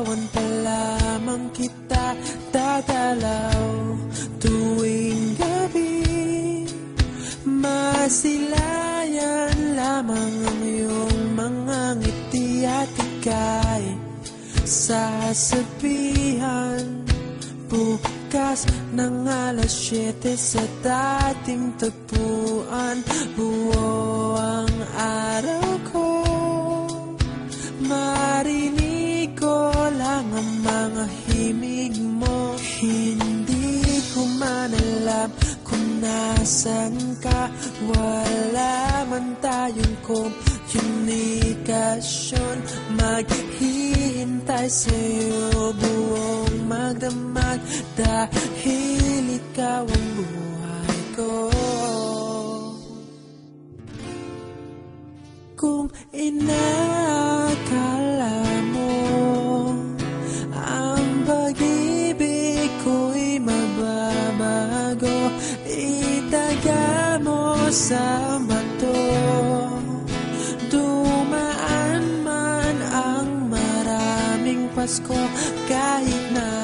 larawan pa lamang kita dadalaw tuwing gabi. Masilayan lamang ang iyong mga ngiti at ika'y sasabihan bukas ng alas 7 sa dating tagpuan. Buo ang araw ko, marinig ko lang ang mga himig mo. Hindi ko man alam kung nasan ka, wala man tayong komunikasyon. Maghihintay sa'yo buong magdamag dahil ikaw ang buhay ko. Kung inakala mo ang pag-ibig ko'y mababago, itaga mo sa bato. Dumaan man ang maraming Pasko, kahit na